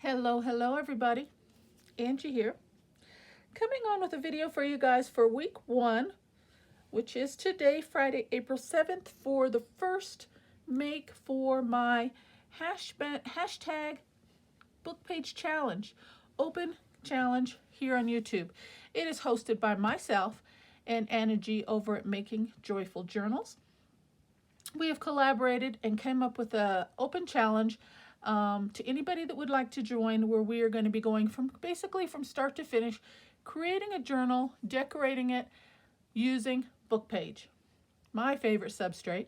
Hello everybody. Angie here. Coming on with a video for you guys for week 1, which is today, Friday, April 7th, for the first make for my hashtag book page challenge, open challenge here on YouTube. It is hosted by myself and Anna G over at Making Joyful Journals. We have collaborated and came up with an open challenge to anybody that would like to join, where we are going to be going from basically from start to finish, creating a journal, decorating it using book page. My favorite substrate.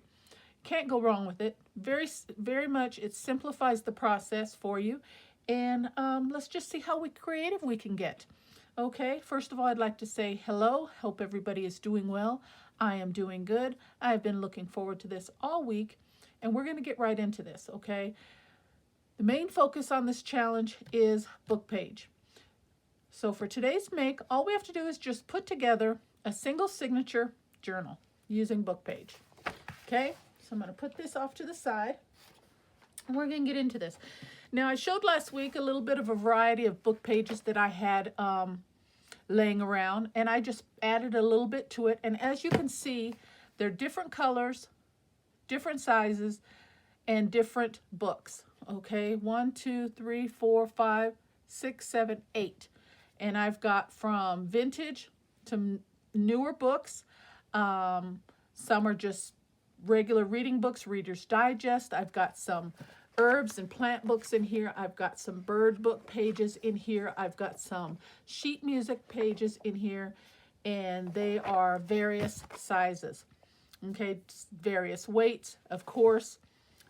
Can't go wrong with it. Very much it simplifies the process for you. And let's just see how creative we can get. Okay, first of all, I'd like to say hello. Hope everybody is doing well. I am doing good. I have been looking forward to this all week, and we're going to get right into this, okay? The main focus on this challenge is book page. So for today's make, all we have to do is just put together a single signature journal using book page. Okay, so I'm going to put this off to the side, and we're going to get into this. Now, I showed last week a little bit of a variety of book pages that I had laying around, and I just added a little bit to it. And as you can see, they're different colors, different sizes, and different books. Okay, 1, 2, 3, 4, 5, 6, 7, 8. And I've got from vintage to newer books. Some are just regular reading books, Reader's Digest. I've got some herbs and plant books in here. I've got some bird book pages in here. I've got some sheet music pages in here, and they are various sizes. Okay, various weights. Of course,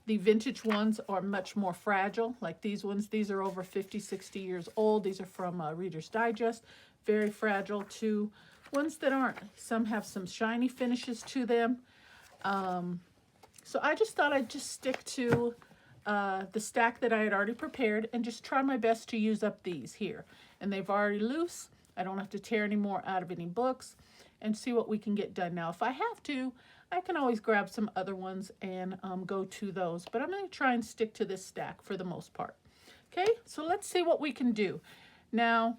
the vintage ones are much more fragile, like these ones. These are over 50, 60 years old. These are from Reader's Digest. Very fragile to ones that aren't. Some have some shiny finishes to them. So I just thought I'd just stick to the stack that I had already prepared and just try my best to use up these here. And they've already loose. I don't have to tear any more out of any books, and see what we can get done. Now, if I have to, I can always grab some other ones and go to those. But I'm going to try and stick to this stack for the most part. Okay, so let's see what we can do. Now,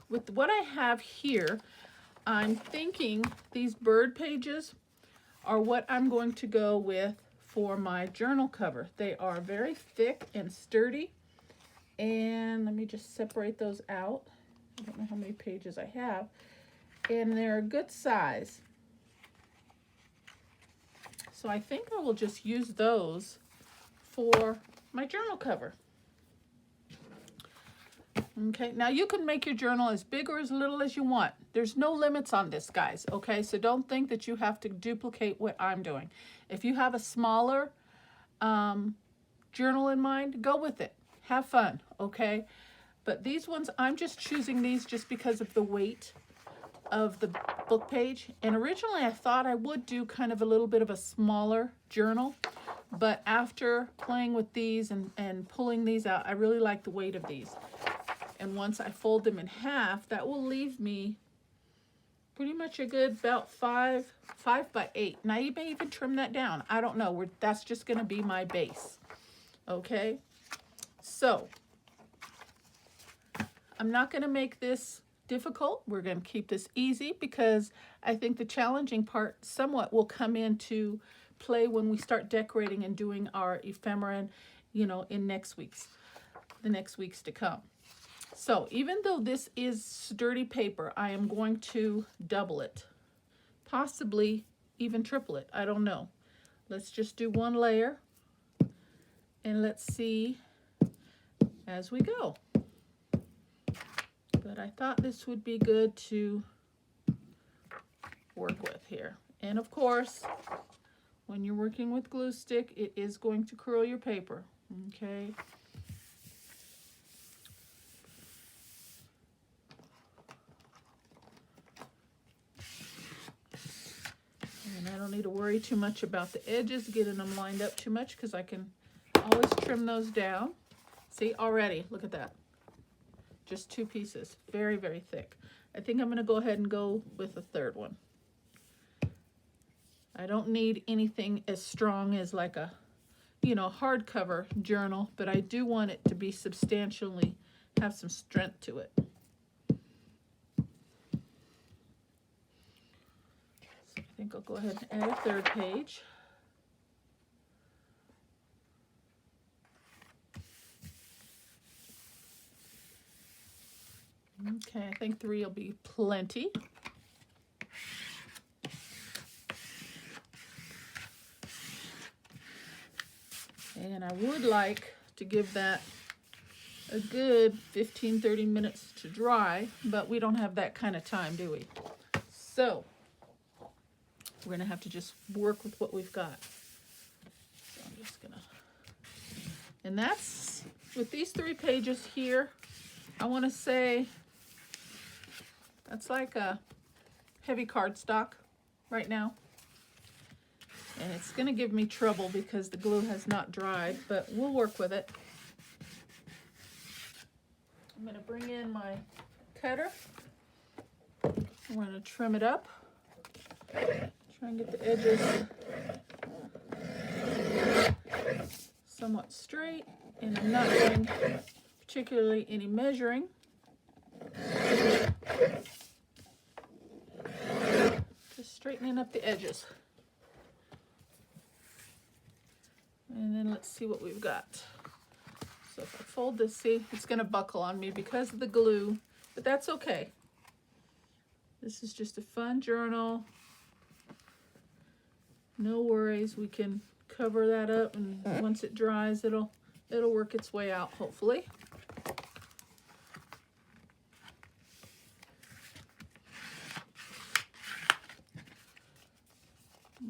with what I have here, I'm thinking these bird pages are what I'm going to go with for my journal cover. They are very thick and sturdy. And let me just separate those out. I don't know how many pages I have. And they're a good size. So I think I will just use those for my journal cover. Okay, now you can make your journal as big or as little as you want. There's no limits on this, guys, okay? So don't think that you have to duplicate what I'm doing. If you have a smaller journal in mind, go with it. Have fun, okay? But these ones, I'm just choosing these just because of the weight of the book page. And originally I thought I would do kind of a little bit of a smaller journal, but after playing with these and pulling these out, I really like the weight of these. And once I fold them in half, that will leave me pretty much a good about 5 by 8. Now you may even trim that down. I don't know. That's just going to be my base. Okay. So I'm not going to make this difficult. We're going to keep this easy because I think the challenging part somewhat will come into play when we start decorating and doing our ephemera, in the next weeks to come. So even though this is sturdy paper, I am going to double it, possibly even triple it. I don't know. Let's just do one layer and let's see as we go. But I thought this would be good to work with here. And of course, when you're working with glue stick, it is going to curl your paper. Okay. And I don't need to worry too much about the edges, getting them lined up too much, because I can always trim those down. See, already, look at that. Just 2 pieces, very, very thick. I think I'm going to go ahead and go with a third one. I don't need anything as strong as like a you know, hardcover journal, but I do want it to be substantially, have some strength to it. So I think I'll go ahead and add a third page. Okay, I think 3 will be plenty. And I would like to give that a good 15-30 minutes to dry, but we don't have that kind of time, do we? So we're gonna have to just work with what we've got. So I'm just gonna, and that's, with these 3 pages here, I wanna say, that's like a heavy cardstock right now. And it's gonna give me trouble because the glue has not dried, but we'll work with it. I'm gonna bring in my cutter. I'm gonna trim it up. Try and get the edges somewhat straight, and I'm not doing particularly any measuring. Just straightening up the edges. And then let's see what we've got. So if I fold this, see, it's gonna buckle on me because of the glue, but that's okay. This is just a fun journal. No worries, we can cover that up, and once it dries, it'll work its way out, hopefully.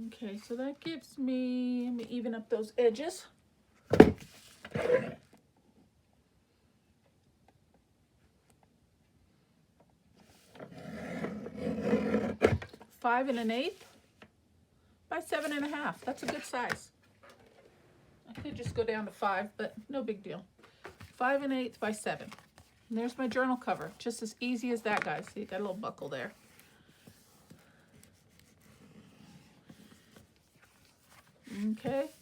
Okay, so that gives me, let me even up those edges. Five and an eighth by 7.5. That's a good size. I could just go down to 5, but no big deal. 5 1/8 by 7. And there's my journal cover. Just as easy as that, guys. See, got a little buckle there. Okay,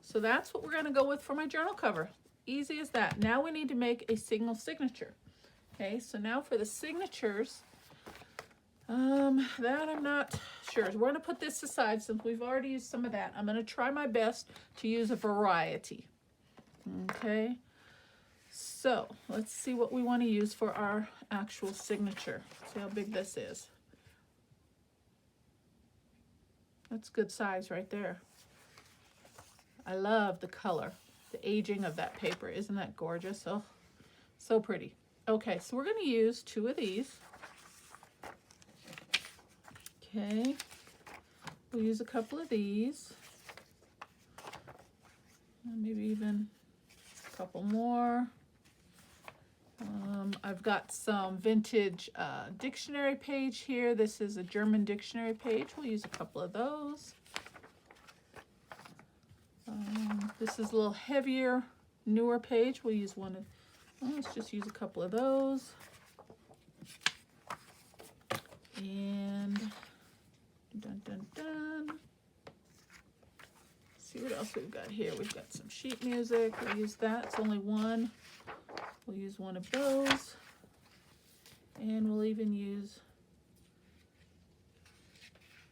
so that's what we're going to go with for my journal cover. Easy as that. Now we need to make a single signature. Okay, so now for the signatures, that I'm not sure. We're going to put this aside since we've already used some of that. I'm going to try my best to use a variety. Okay, so let's see what we want to use for our actual signature. See how big this is. That's good size right there. I love the color, the aging of that paper. Isn't that gorgeous? Oh, so pretty. Okay, so we're going to use 2 of these. Okay, we'll use a couple of these. And maybe even a couple more. I've got some vintage dictionary page here. This is a German dictionary page. We'll use a couple of those. This is a little heavier, newer page. We'll use one of, well, let's just use a couple of those. And dun dun dun. See what else we've got here. We've got some sheet music. We'll use that. It's only one. We'll use one of those. And we'll even use,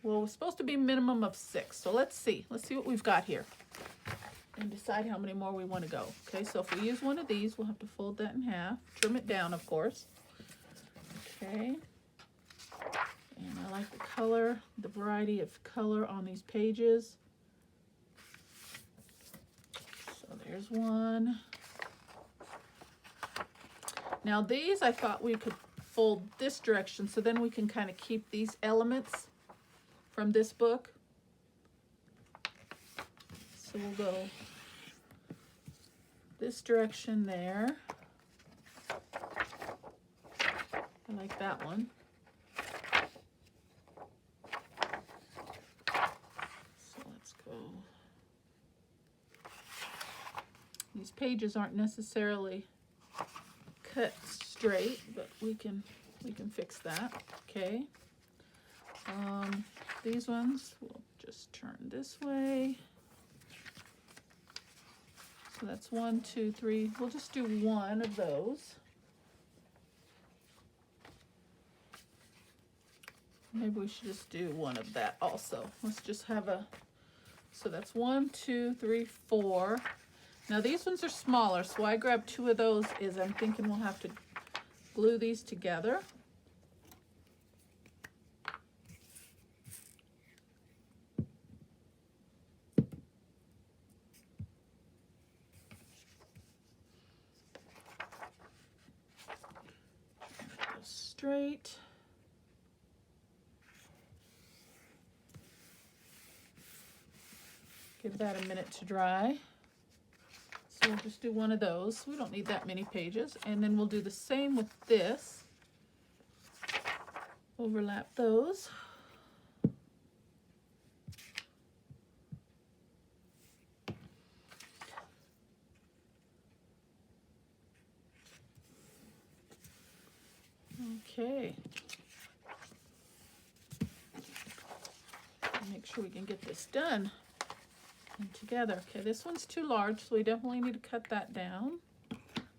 well, it's supposed to be a minimum of 6. So let's see. Let's see what we've got here and decide how many more we want to go. Okay, so if we use one of these, we'll have to fold that in half. Trim it down, of course. Okay. And I like the color, the variety of color on these pages. So there's one. Now these, I thought we could fold this direction so then we can kind of keep these elements from this book. So we'll go this direction there. I like that one. So let's go. These pages aren't necessarily cut straight, but we can fix that. Okay. These ones we'll just turn this way. So that's 1, 2, 3. We'll just do one of those. Maybe we should just do one of that also. Let's just have a, so that's 1, 2, 3, 4. Now these ones are smaller, so I grabbed 2 of those is I'm thinking we'll have to glue these together. Go straight. Give that a minute to dry. So we'll just do one of those. We don't need that many pages. And then we'll do the same with this. Overlap those. Okay. Make sure we can get this done and together. Okay, this one's too large, so we definitely need to cut that down.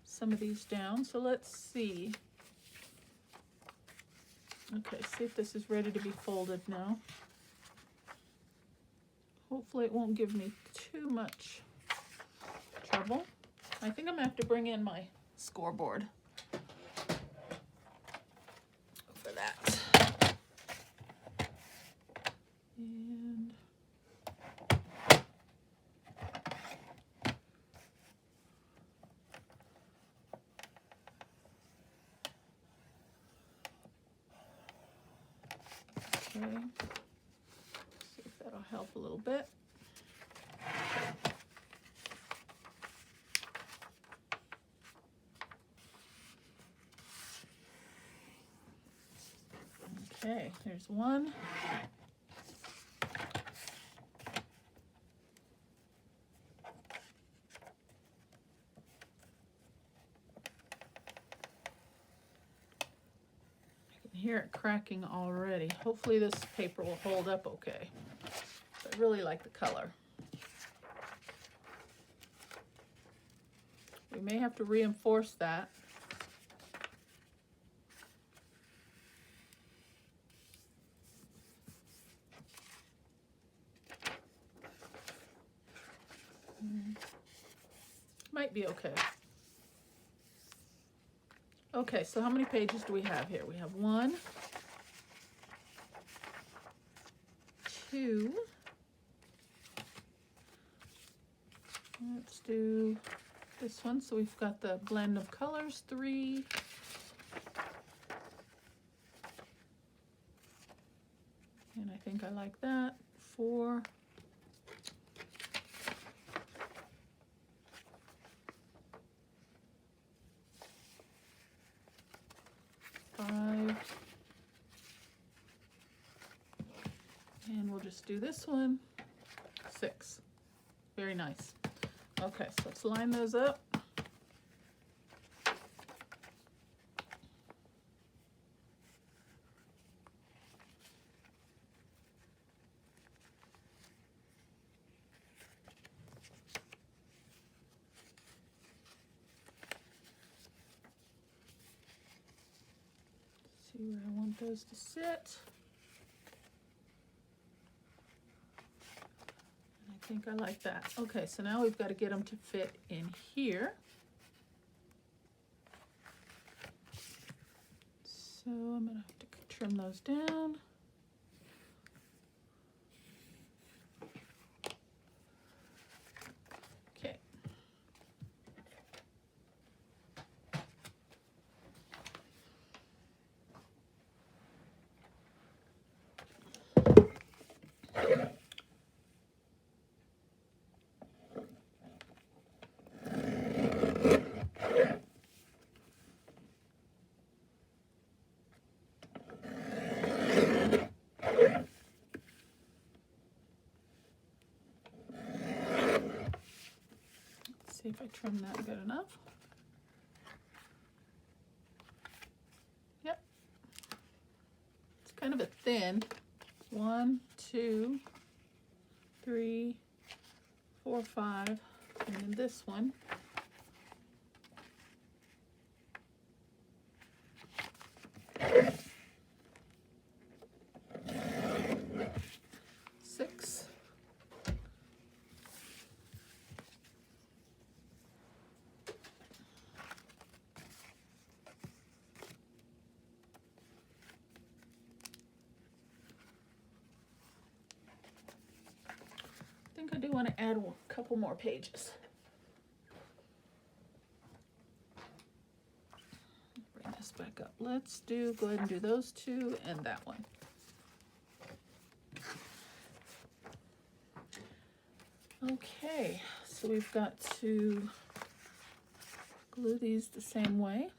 Some of these down. So let's see. Okay, see if this is ready to be folded now. Hopefully it won't give me too much trouble. I think I'm gonna have to bring in my scoreboard for that. And okay, see if that'll help a little bit. Okay, there's one. I can hear it cracking already. Hopefully this paper will hold up okay. I really like the color. We may have to reinforce that. Might be okay. Okay, so how many pages do we have here? We have 1, 2. Let's do this one. So we've got the blend of colors, 3. And I think I like that. 4. 5. And we'll just do this one. 6. Very nice. Okay, so let's line those up. See where I want those to sit. And I think I like that. Okay, so now we've got to get them to fit in here. So I'm going to have to trim those down. Okay. See if I trim that good enough. Yep. It's kind of a thin. 1, 2, 3, 4, 5. And in this one, six, I think I do want to add a couple more pages. Bring this back up. Let's go ahead and do those two and that one. Okay, so we've got to glue these the same way.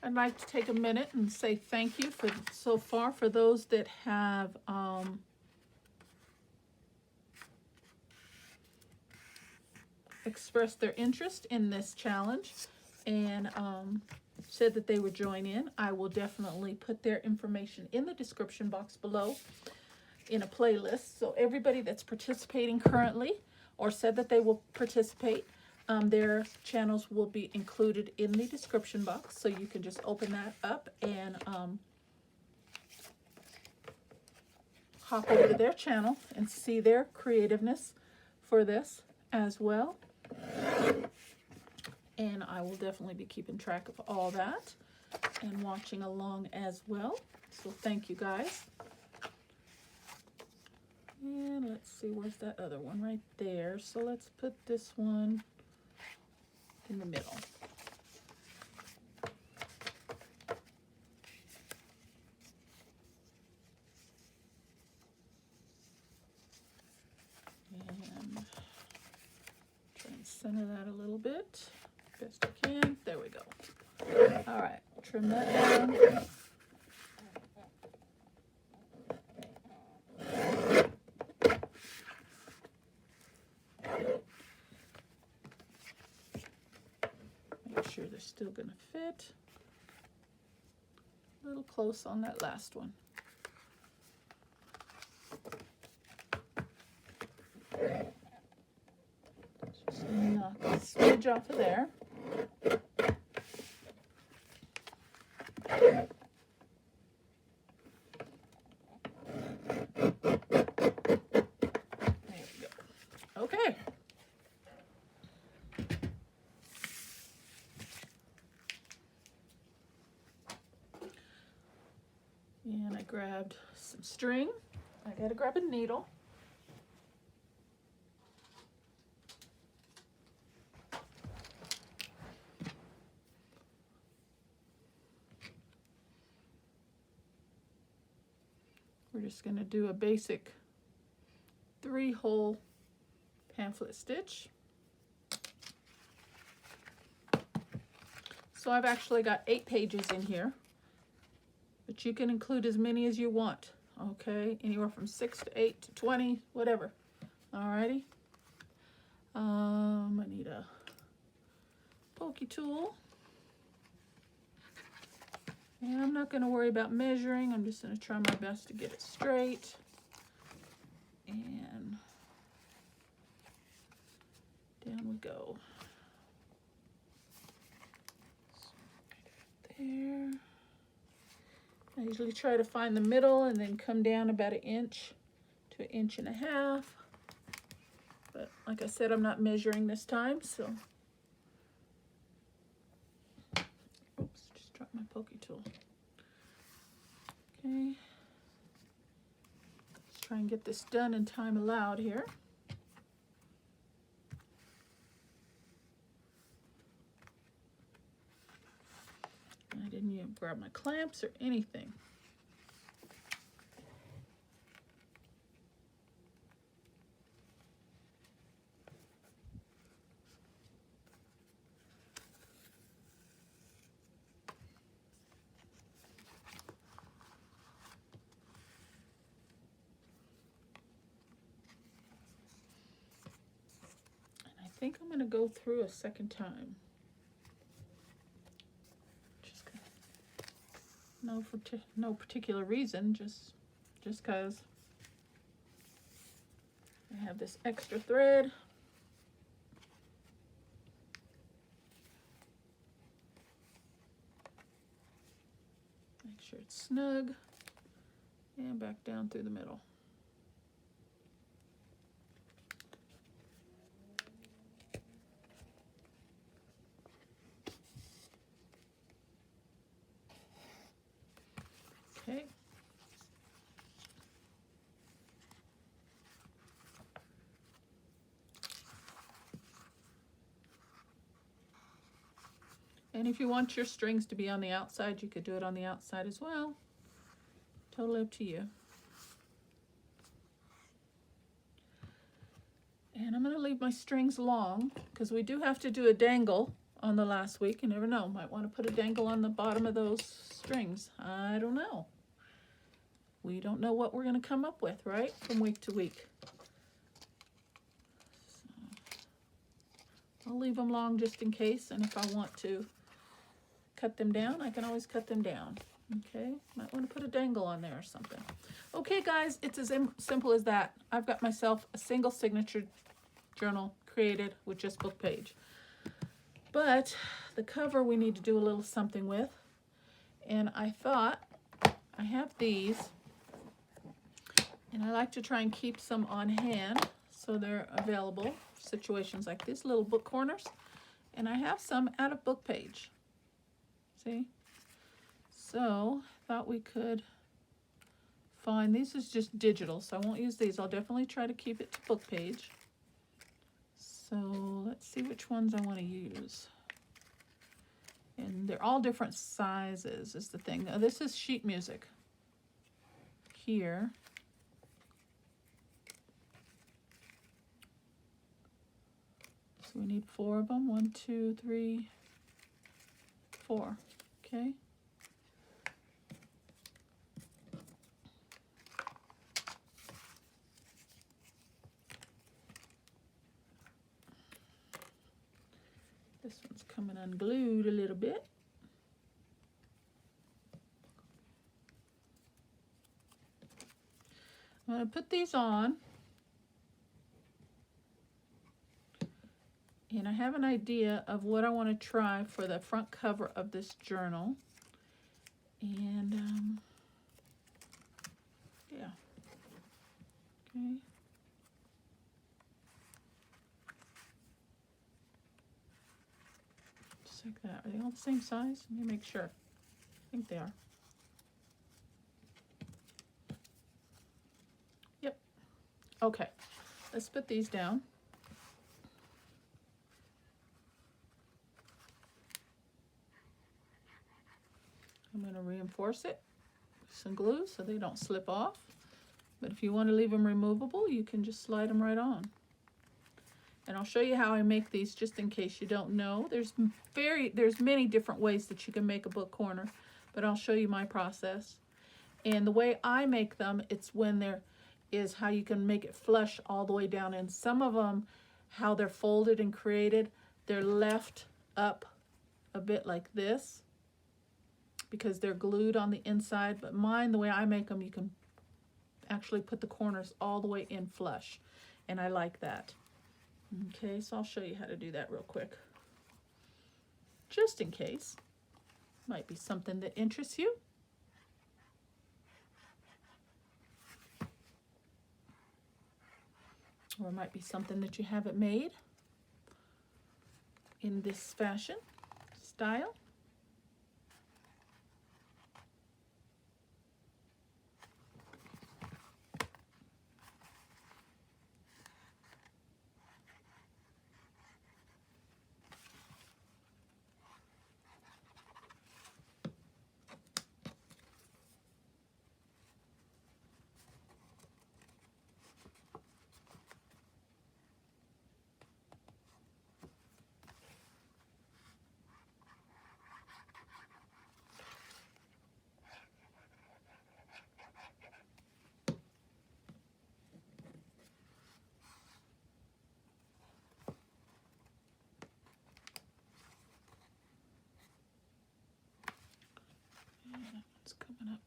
I'd like to take a minute and say thank you for so far for those that have expressed their interest in this challenge and said that they would join in. I will definitely put their information in the description box below in a playlist. So everybody that's participating currently or said that they will participate, their channels will be included in the description box, so you can just open that up and hop over to their channel and see their creativeness for this as well. And I will definitely be keeping track of all that and watching along as well. So thank you guys. And let's see, where's that other one? Right there. So let's put this one in the middle. And try and center that a little bit. Best I can. There we go. All right, trim that down. Make sure they're still going to fit. A little close on that last one. Just knock a smidge off of there. There we go. Okay. And I grabbed some string. I gotta grab a needle. We're just gonna do a basic 3-hole pamphlet stitch. So I've actually got 8 pages in here, but you can include as many as you want, okay? Anywhere from 6 to 8 to 20, whatever. Alrighty. I need a pokey tool. And I'm not going to worry about measuring. I'm just going to try my best to get it straight. And down we go. There. I usually try to find the middle and then come down about 1 inch to 1.5 inches. But like I said, I'm not measuring this time, so. Oops, just dropped my pokey tool. Okay. Let's try and get this done in time allowed here. grab my clamps or anything. I think I'm going to go through a second time. Just no particular reason, just because I have this extra thread. Make sure it's snug and back down through the middle. Okay. And if you want your strings to be on the outside, you could do it on the outside as well. Totally up to you. And I'm going to leave my strings long because we do have to do a dangle on the last week. You never know. Might want to put a dangle on the bottom of those strings. I don't know. We don't know what we're going to come up with, right? From week to week. So I'll leave them long just in case. And if I want to cut them down, I can always cut them down. Okay, might want to put a dangle on there or something. Okay, guys, it's as simple as that. I've got myself a single signature journal created with just book page. But the cover we need to do a little something with. And I thought, I have these. And I like to try and keep some on hand so they're available for situations like this, little book corners. And I have some out of book page. See? So, thought we could find, these is just digital, so I won't use these. I'll definitely try to keep it to book page. So, let's see which ones I want to use. And they're all different sizes is the thing. Now, this is sheet music. Here. So we need 4 of them. 1, 2, 3, 4. Okay. This one's coming unglued a little bit. I'm going to put these on. And I have an idea of what I want to try for the front cover of this journal. And, yeah. Okay. Just like that. Are they all the same size? Let me make sure. I think they are. Yep. Okay. Let's put these down. I'm going to reinforce it with some glue so they don't slip off. But if you want to leave them removable, you can just slide them right on. And I'll show you how I make these just in case you don't know. There's many different ways that you can make a book corner, but I'll show you my process. And the way I make them, it's when there is how you can make it flush all the way down. And some of them, how they're folded and created, they're left up a bit like this, because they're glued on the inside. But mine, the way I make them, you can actually put the corners all the way in flush. And I like that. Okay, so I'll show you how to do that real quick. Just in case. Might be something that interests you. Or it might be something that you haven't made in this fashion, style.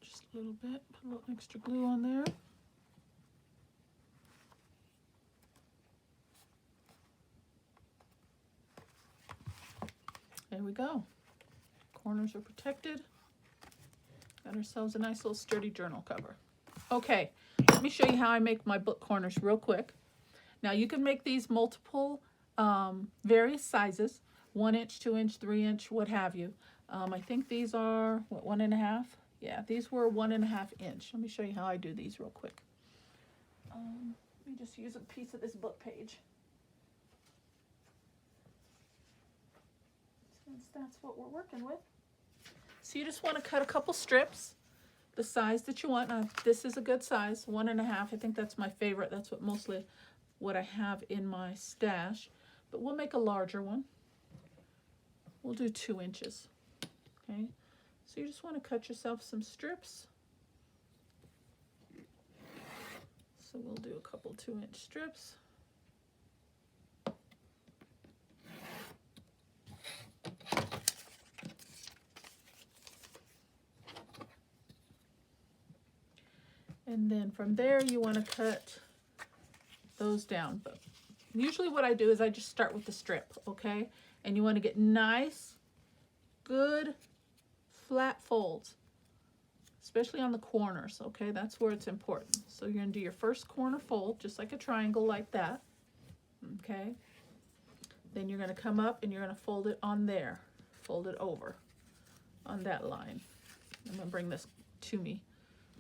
Just a little bit, put a little extra glue on there. There we go. Corners are protected. Got ourselves a nice little sturdy journal cover. Okay, let me show you how I make my book corners real quick. Now you can make these multiple various sizes, 1 inch, 2 inch, 3 inch, what have you. I think these are, what, 1.5? Yeah, these were 1.5 inch. Let me show you how I do these real quick. Let me just use a piece of this book page. Since that's what we're working with. So you just want to cut a couple strips, the size that you want. Now, this is a good size, 1.5. I think that's my favorite. That's what mostly what I have in my stash. But we'll make a larger one. We'll do 2 inches. Okay, so you just want to cut yourself some strips. So we'll do a couple 2-inch strips. And then from there you want to cut those down. But usually what I do is I just start with the strip, okay? And you want to get nice, good, flat folds, especially on the corners, okay? That's where it's important. So you're going to do your first corner fold, just like a triangle like that, okay? Then you're going to come up and you're going to fold it on there, fold it over on that line. I'm going to bring this to me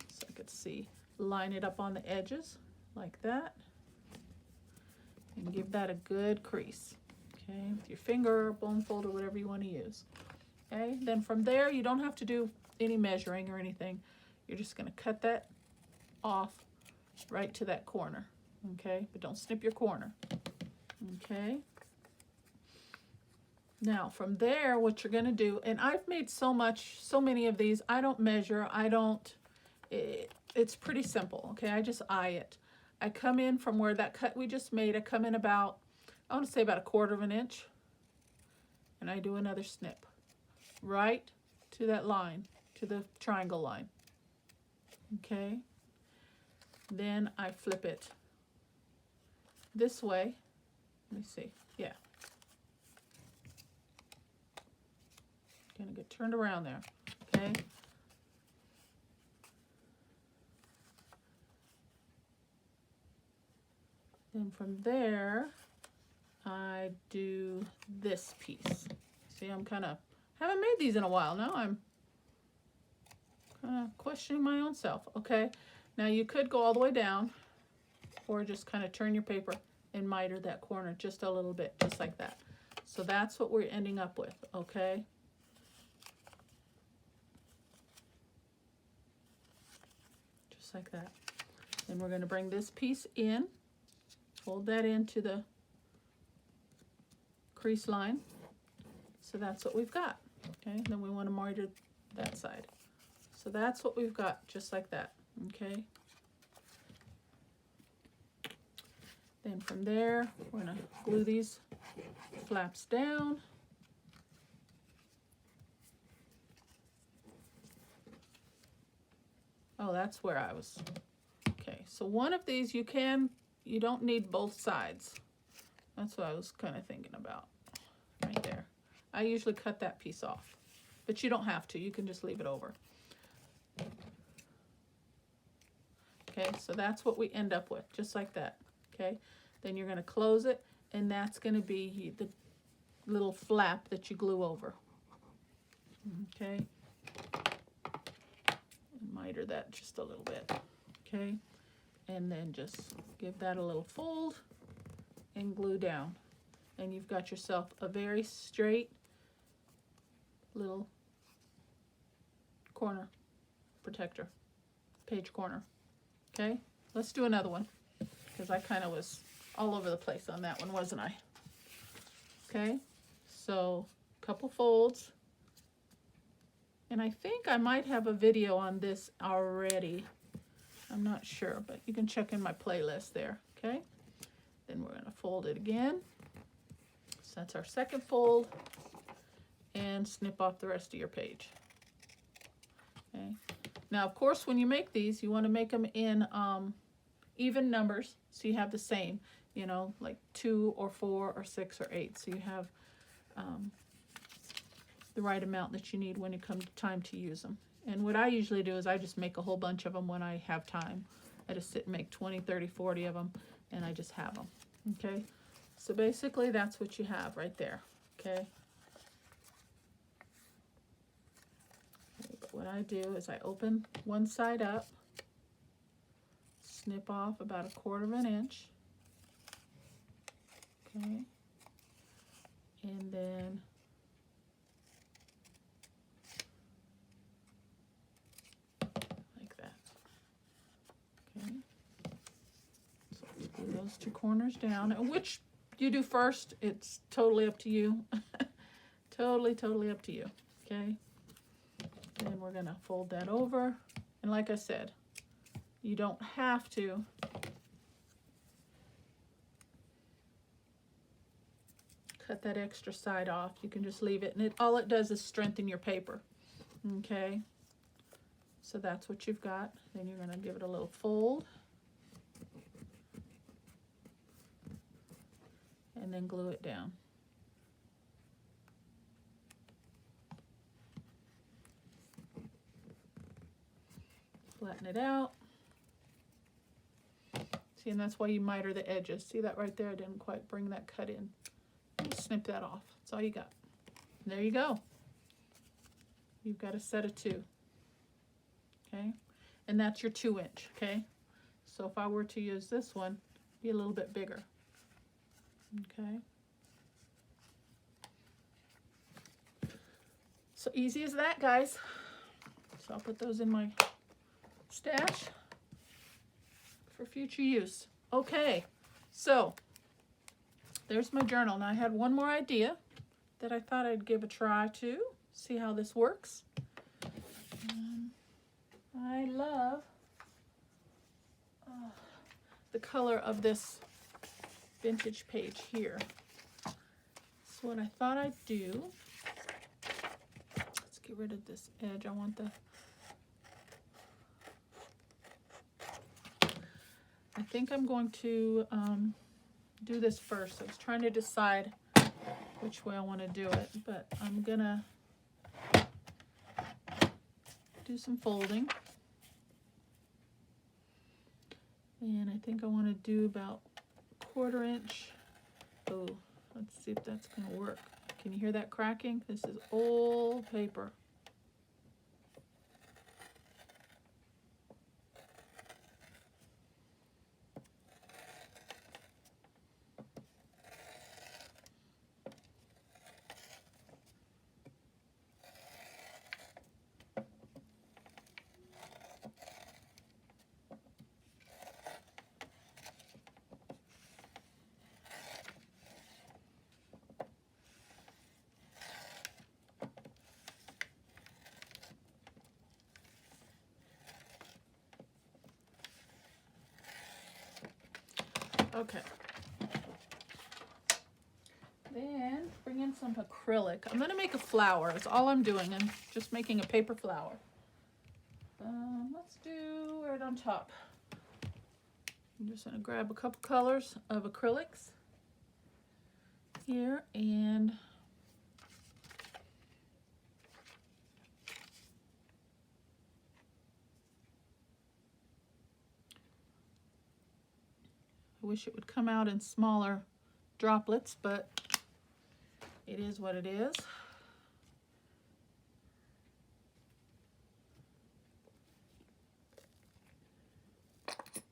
so I could see. Line it up on the edges like that and give that a good crease, okay, with your finger or bone folder, whatever you want to use. Okay, then from there you don't have to do any measuring or anything. You're just going to cut that off right to that corner, okay, but don't snip your corner. Okay, now from there what you're going to do, and I've made so many of these, I don't measure, it's pretty simple, okay? I just eye it. I come in from where that cut we just made, I come in about, I want to say about 1/4 inch, and I do another snip right to that line, to the triangle line, okay? Then I flip it this way. Let me see, yeah. Gonna get turned around there, okay? Then from there, I do this piece. See, I'm haven't made these in a while. Now I'm kind of questioning my own self. Okay, now you could go all the way down or just kind of turn your paper and miter that corner just a little bit, just like that. So that's what we're ending up with, okay? Just like that. Then we're going to bring this piece in. Fold that into the crease line. So that's what we've got. Okay, then we want to miter that side. So that's what we've got, just like that. Okay. Then from there, we're going to glue these flaps down. Oh, that's where I was. Okay, so one of these you don't need both sides. That's what I was kind of thinking about right there. I usually cut that piece off, but you don't have to. You can just leave it over. Okay, so that's what we end up with, just like that. Okay, then you're going to close it, and that's going to be the little flap that you glue over. Okay, and miter that just a little bit. Okay. And then just give that a little fold and glue down. And you've got yourself a very straight little corner protector, page corner. Okay, let's do another one because I kind of was all over the place on that one, wasn't I? Okay, so a couple folds. And I think I might have a video on this already. I'm not sure, but you can check in my playlist there, okay? Then we're going to fold it again. So that's our second fold. And snip off the rest of your page. Okay? Now, of course, when you make these, you want to make them in even numbers, so you have the same, you know, like 2 or 4 or 6 or 8, so you have the right amount that you need when it comes time to use them. And what I usually do is I just make a whole bunch of them when I have time. I just sit and make 20, 30, 40 of them, and I just have them, okay? So basically that's what you have right there, okay? But what I do is I open one side up, snip off about 1/4 of an inch, okay? And then like that, okay? So glue those 2 corners down, and which you do first, it's totally up to you. Totally up to you, okay? Then we're gonna fold that over, and like I said, you don't have to cut that extra side off. You can just leave it, and all it does is strengthen your paper, okay? So that's what you've got. Then you're gonna give it a little fold, and then glue it down. Flatten it out. See, and that's why you miter the edges. See that right there? I didn't quite bring that cut in. Just snip that off. That's all you got. And there you go. You've got a set of 2. Okay? And that's your 2-inch, okay? So if I were to use this one, it'd be a little bit bigger. Okay? So easy as that, guys. So I'll put those in my stash for future use. Okay, so there's my journal. Now I had one more idea that I thought I'd give a try to see how this works. I love the color of this vintage page here. So what I thought I'd do, let's get rid of this edge. I want the, I think I'm going to do this first. I was trying to decide which way I want to do it, but I'm gonna do some folding. And I think I want to do about 1/4 inch. Oh, let's see if that's gonna work. Can you hear that cracking? This is old paper. Okay. Then bring in some acrylic. I'm gonna make a flower. That's all I'm doing. I'm just making a paper flower. Let's do right on top. I'm just gonna grab a couple colors of acrylics here, and I wish it would come out in smaller droplets, but it is what it is.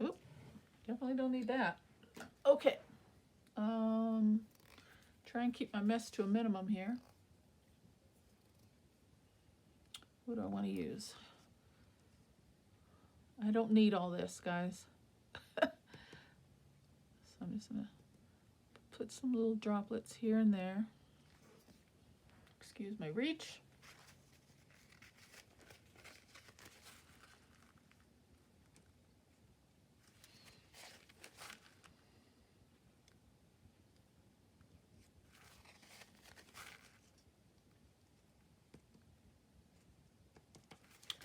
Oop, definitely don't need that. Okay. Try and keep my mess to a minimum here. What do I want to use? I don't need all this, guys. So I'm just gonna put some little droplets here and there. Excuse my reach.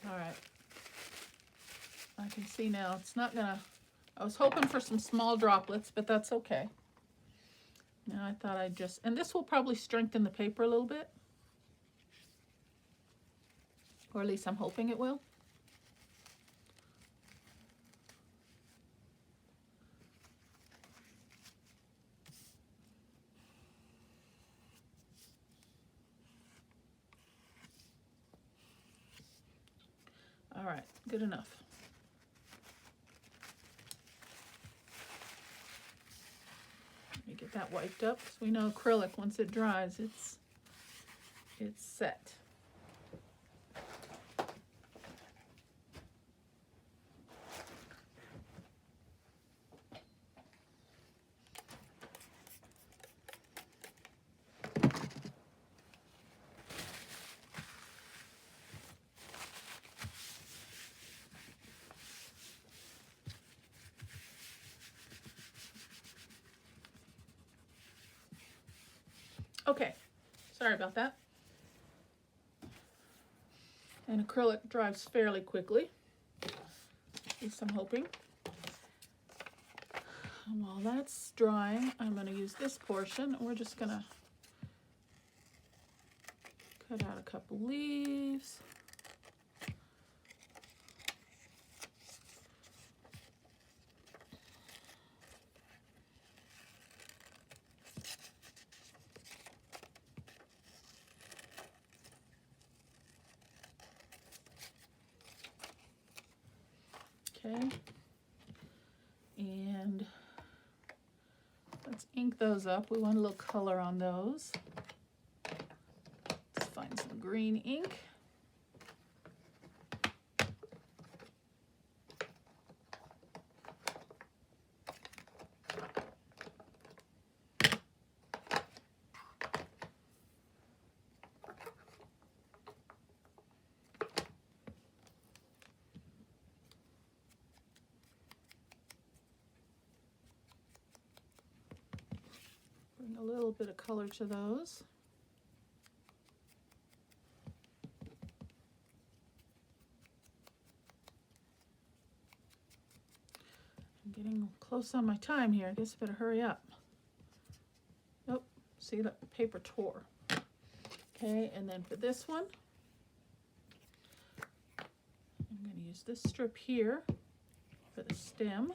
All right. can see now, it's not gonna, I was hoping for some small droplets, but that's okay. Now I thought I'd just, and this will probably strengthen the paper a little bit. Or at least I'm hoping it will. All right, good enough. Let me get that wiped up, because we know acrylic, once it dries, it's set. Okay, sorry about that. And acrylic dries fairly quickly, at least I'm hoping. And while that's drying, I'm going to use this portion. We're just going to cut out a couple leaves. Okay, and let's ink those up. We want a little color on those. Let's find some green ink. Bring a little bit of color to those. I'm getting close on my time here. I guess I better hurry up. Nope, see that the paper tore. Okay, and then for this one, I'm going to use this strip here for the stem.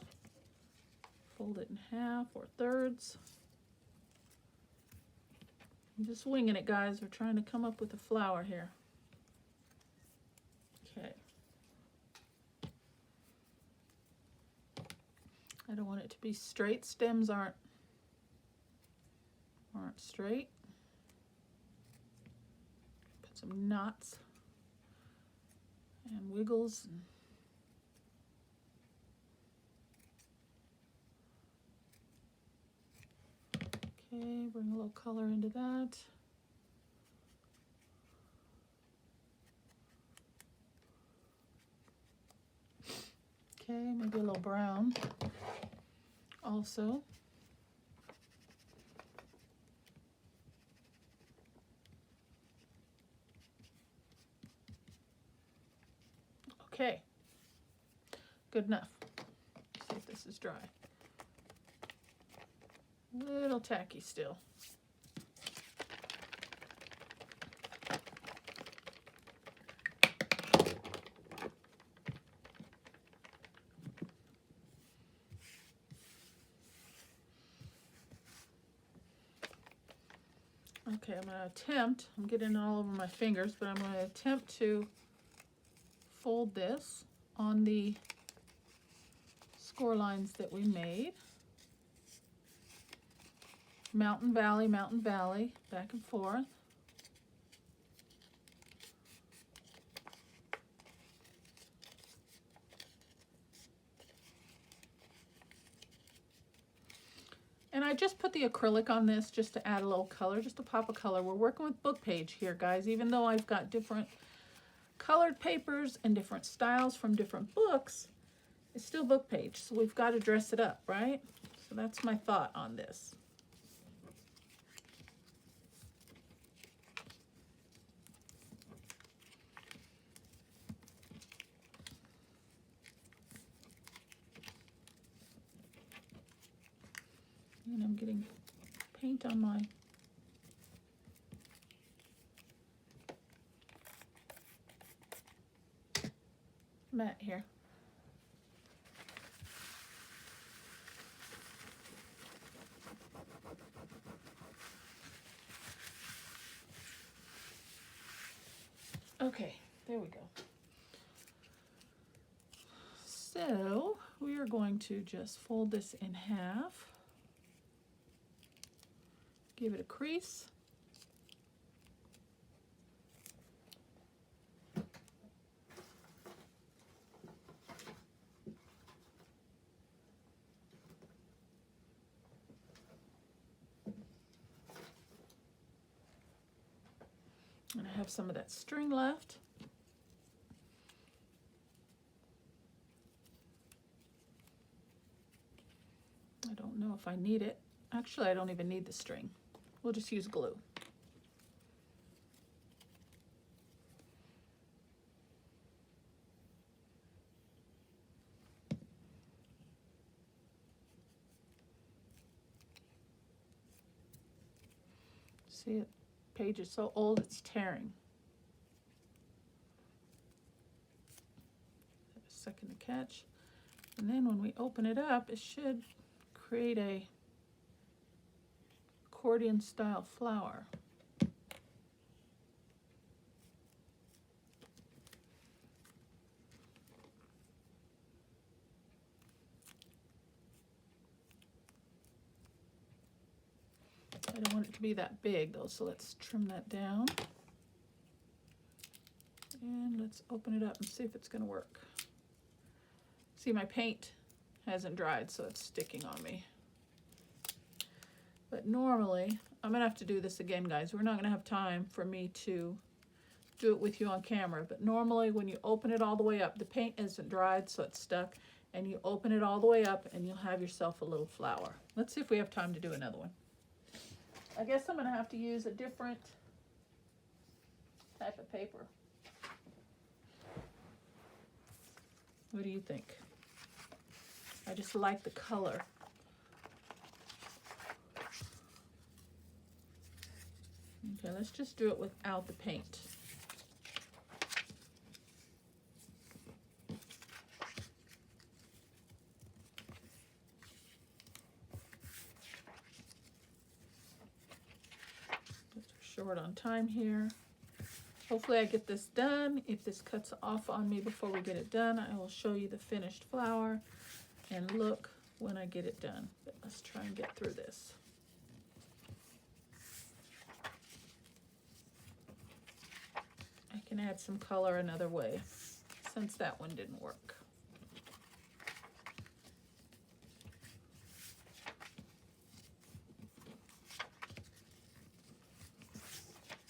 Fold it in half or thirds. I'm just winging it, guys. We're trying to come up with a flower here. Okay. I don't want it to be straight. Stems aren't straight. Put some knots and wiggles. Okay, bring a little color into that. Okay, maybe a little brown also. Okay, good enough. See if this is dry. A little tacky still. Okay, I'm going to attempt, I'm getting it all over my fingers, but I'm going to attempt to fold this on the score lines that we made. Mountain Valley, back and forth. And I just put the acrylic on this just to add a little color, just a pop of color. We're working with book page here, guys, even though I've got different colored papers and different styles from different books, it's still book page, so we've got to dress it up, right? So that's my thought on this. And I'm getting paint on my mat here. Okay, there we go. So we are going to just fold this in half, give it a crease, and I have some of that string left. I don't know if I need it. Actually, I don't even need the string. We'll just use glue. See, the page is so old it's tearing. A second to catch. And then when we open it up, it should create a accordion style flower. I don't want it to be that big though, so let's trim that down. And let's open it up and see if it's gonna work. See, my paint hasn't dried, so it's sticking on me. But normally, I'm gonna have to do this again, guys. We're not gonna have time for me to do it with you on camera, but normally when you open it all the way up, the paint isn't dried, so it's stuck, and you open it all the way up and you'll have yourself a little flower. Let's see if we have time to do another one. I guess I'm gonna have to use a different type of paper. What do you think? I just like the color. Okay, let's just do it without the paint. Short on time here. Hopefully I get this done. If this cuts off on me before we get it done, I will show you the finished flower and look when I get it done. But let's try and get through this. I can add some color another way since that one didn't work.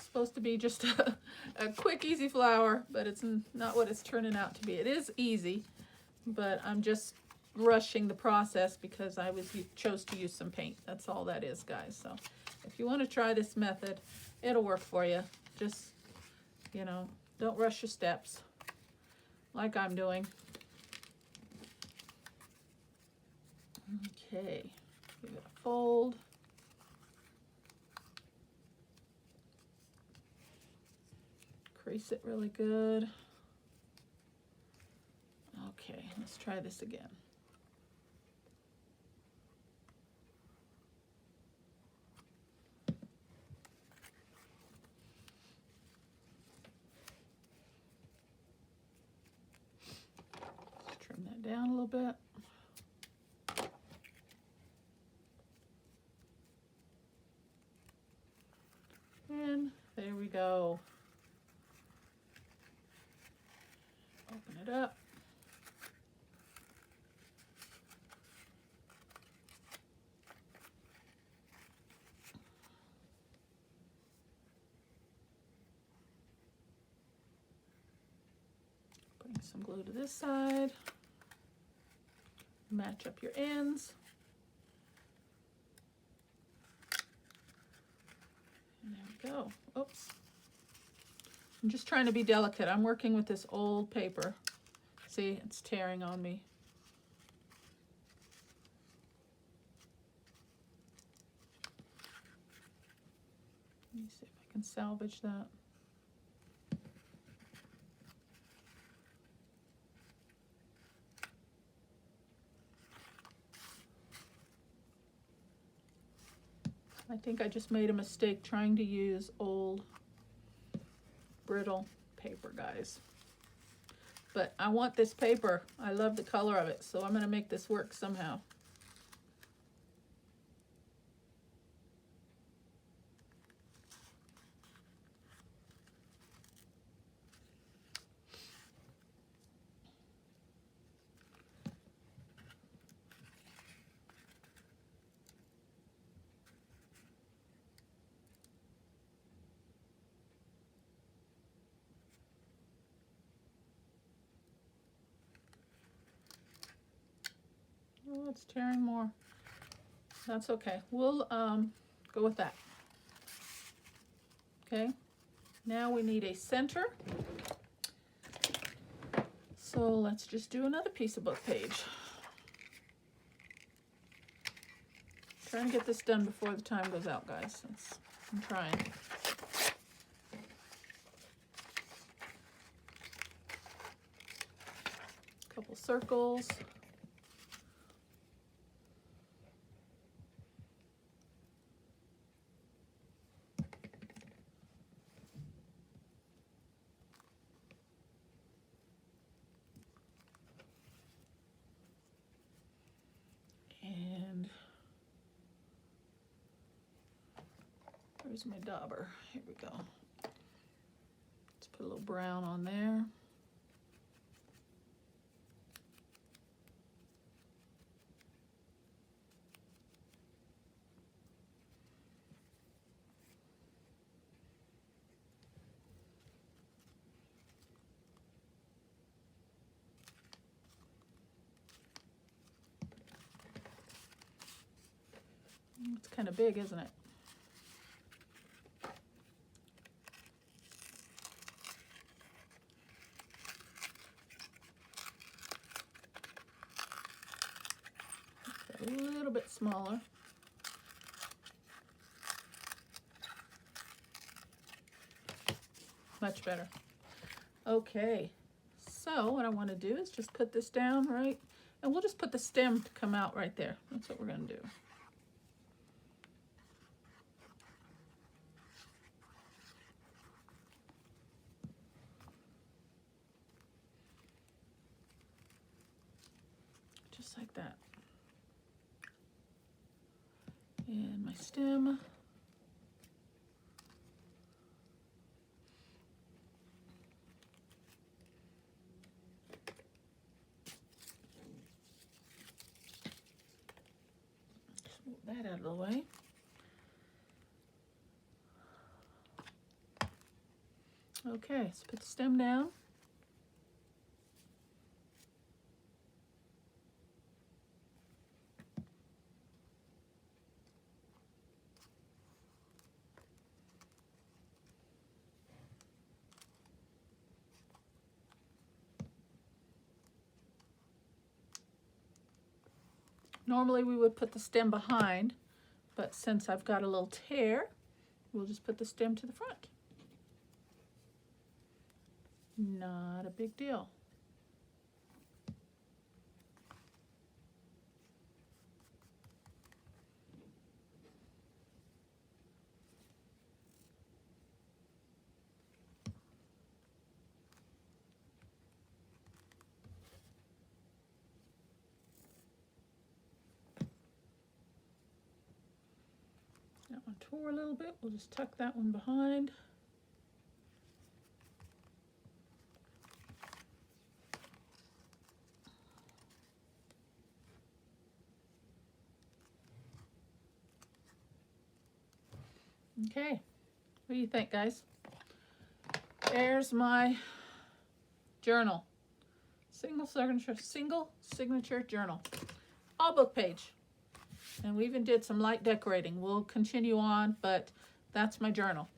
Supposed to be just a quick, easy flower, but it's not what it's turning out to be. It is easy, but I'm just rushing the process because I chose to use some paint. That's all that is, guys. So if you want to try this method, it'll work for you. Just, you know, don't rush your steps like I'm doing. Okay, give it a fold. Crease it really good. Okay, let's try this again. Let's trim that down a little bit. And there we go. Open it up. Bring some glue to this side. Match up your ends. And there we go. Oops. I'm just trying to be delicate. I'm working with this old paper. See, it's tearing on me. salvage that. I think I just made a mistake trying to use old brittle paper, guys. But I want this paper. I love the color of it, so I'm going to make this work somehow. Oh, it's tearing more. That's okay. We'll go with that. Okay. Now we need a center. So let's just do another piece of book page. Trying to get this done before the time goes out, guys. I'm trying. Couple circles. And where's my dauber? Here we go. Let's put a little brown on there. It's kind of big, isn't it? A little bit smaller. Much better. Okay, so what I want to do is just put this down, right? And we'll just put the stem to come out right there. That's what we're going to do. Just like that. And my stem. Just move that out of the way. Okay, let's put the stem down. Normally we would put the stem behind, but since I've got a little tear, we'll just put the stem to the front. Not a big deal. That one tore a little bit. We'll just tuck that one behind. Okay, what do you think, guys? There's my journal. Single signature journal. All book page. And we even did some light decorating. We'll continue on, but that's my journal.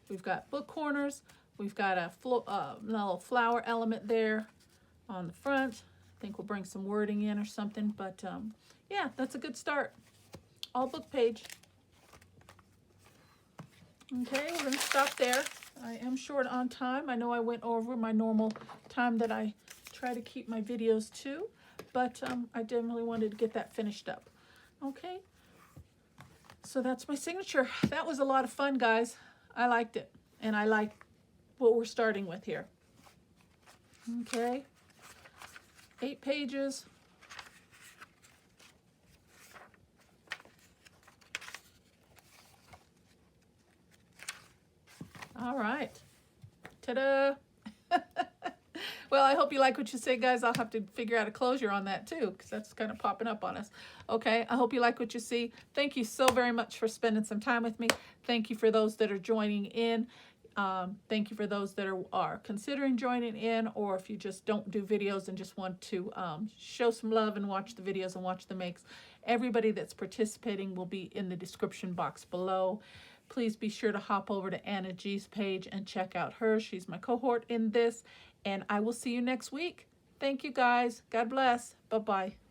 We've got book corners. We've got a little flower element there on the front. I think we'll bring some wording in or something, but yeah, that's a good start. All book page. Okay, we're going to stop there. I am short on time. I know I went over my normal time that I try to keep my videos to, but I definitely wanted to get that finished up. Okay, so that's my signature. That was a lot of fun, guys. I liked it, and I like what we're starting with here. Okay, 8 pages. All right. Ta-da! Well, I hope you like what you say, guys. I'll have to figure out a closure on that too, because that's kind of popping up on us. Okay, I hope you like what you see. Thank you so very much for spending some time with me. Thank you for those that are joining in. Thank you for those that are considering joining in, or if you just don't do videos and just want to show some love and watch the videos and watch the makes. Everybody that's participating will be in the description box below. Please be sure to hop over to Anna G's page and check out her. She's my cohort in this, and I will see you next week. Thank you, guys. God bless. Bye-bye.